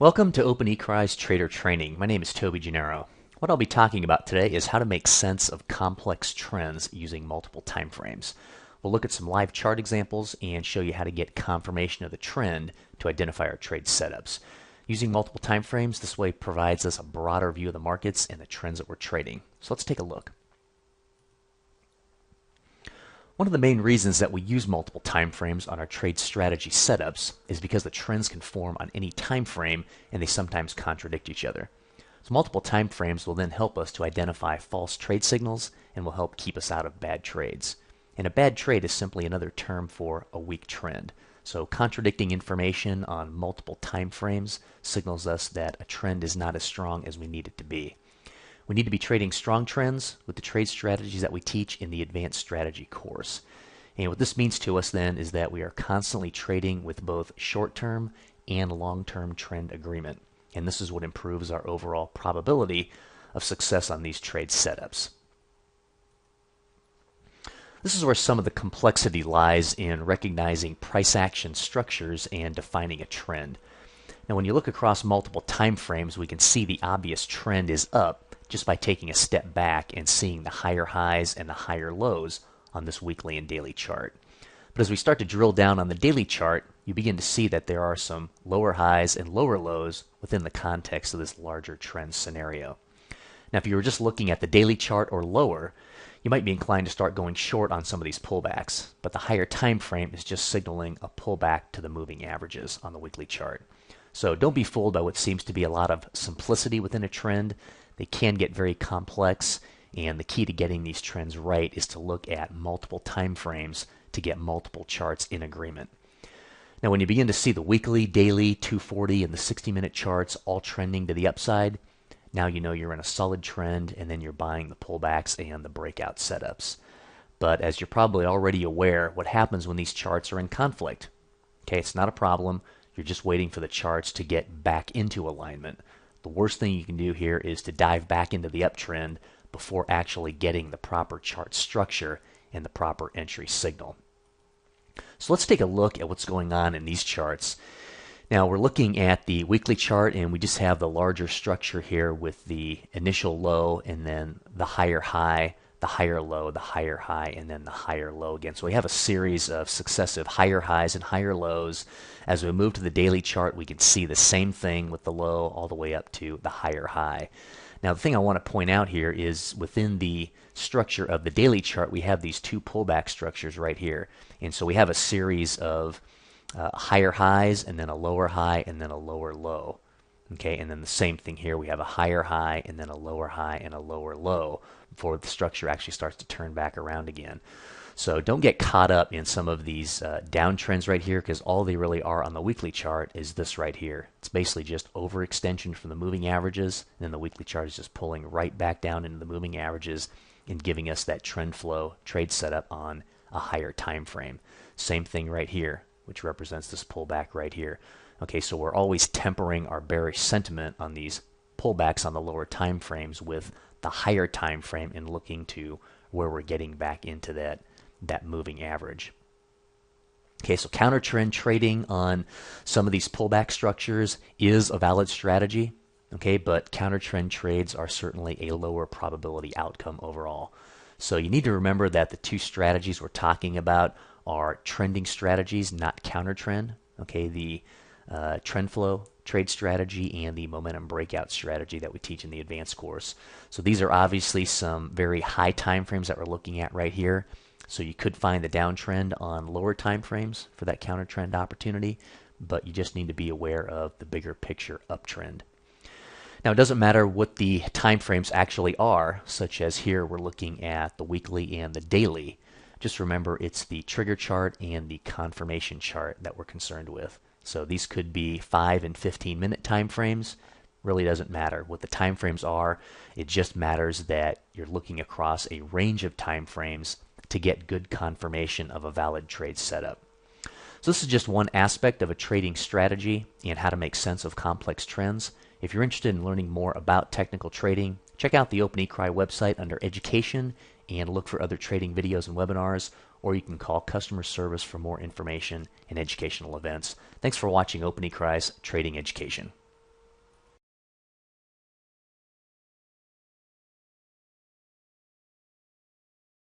Welcome to OpenECRI's Trader Training. My name is Toby Gennaro. What I'll be talking about today is how to make sense of complex trends using multiple time frames. We'll look at some live chart examples and show you how to get confirmation of the trend to identify our trade setups. Using multiple time frames, this way provides us a broader view of the markets and the trends that we're trading. So let's take a look. One of the main reasons that we use multiple time frames on our trade strategy setups is because the trends can form on any time frame and they sometimes contradict each other. So multiple time frames will then help us to identify false trade signals and will help keep us out of bad trades. And a bad trade is simply another term for a weak trend. So contradicting information on multiple time frames signals us that a trend is not as strong as we need it to be. We need to be trading strong trends with the trade strategies that we teach in the Advanced Strategy course. And what this means to us then is that we are constantly trading with both short-term and long-term trend agreement. And this is what improves our overall probability of success on these trade setups. This is where some of the complexity lies in recognizing price action structures and defining a trend. Now when you look across multiple time frames, we can see the obvious trend is up just by taking a step back and seeing the higher highs and the higher lows on this weekly and daily chart. But as we start to drill down on the daily chart, you begin to see that there are some lower highs and lower lows within the context of this larger trend scenario. Now if you were just looking at the daily chart or lower, you might be inclined to start going short on some of these pullbacks, but the higher time frame is just signaling a pullback to the moving averages on the weekly chart. So don't be fooled by what seems to be a lot of simplicity within a trend. They can get very complex, and the key to getting these trends right is to look at multiple time frames to get multiple charts in agreement. Now when you begin to see the weekly, daily, 240, and the 60-minute charts all trending to the upside, now you know you're in a solid trend, and then you're buying the pullbacks and the breakout setups. But as you're probably already aware, what happens when these charts are in conflict? Okay, it's not a problem. You're just waiting for the charts to get back into alignment. The worst thing you can do here is to dive back into the uptrend before actually getting the proper chart structure and the proper entry signal. So let's take a look at what's going on in these charts. Now we're looking at the weekly chart, and we just have the larger structure here with the initial low and then the higher high, the higher low, the higher high, and then the higher low again. So we have a series of successive higher highs and higher lows. As we move to the daily chart, we can see the same thing with the low all the way up to the higher high. Now the thing I want to point out here is within the structure of the daily chart, we have these two pullback structures right here. And so we have a series of higher highs and then a lower high and then a lower low. Okay, and then the same thing here. We have a higher high and then a lower high and a lower low before the structure actually starts to turn back around again. So don't get caught up in some of these downtrends right here, because all they really are on the weekly chart is this right here. It's basically just overextension from the moving averages, and then the weekly chart is just pulling right back down into the moving averages and giving us that trend flow trade setup on a higher time frame. Same thing right here, which represents this pullback right here. Okay, so we're always tempering our bearish sentiment on these pullbacks on the lower time frames with the higher time frame and looking to where we're getting back into that moving average. Okay, so counter trend trading on some of these pullback structures is a valid strategy. Okay, but counter trend trades are certainly a lower probability outcome overall. So you need to remember that the two strategies we're talking about are trending strategies, not counter trend. Okay, the trend flow trade strategy and the momentum breakout strategy that we teach in the advanced course. So these are obviously some very high time frames that we're looking at right here. So you could find the downtrend on lower time frames for that counter trend opportunity, but you just need to be aware of the bigger picture uptrend. Now it doesn't matter what the time frames actually are, such as here we're looking at the weekly and the daily. Just remember it's the trigger chart and the confirmation chart that we're concerned with. So these could be 5 and 15-minute time frames. Really doesn't matter what the time frames are. It just matters that you're looking across a range of time frames to get good confirmation of a valid trade setup. So this is just one aspect of a trading strategy and how to make sense of complex trends. If you're interested in learning more about technical trading, check out the OpenECRI website under Education and look for other trading videos and webinars, or you can call customer service for more information and educational events. Thanks for watching OpenECRI's Trading Education.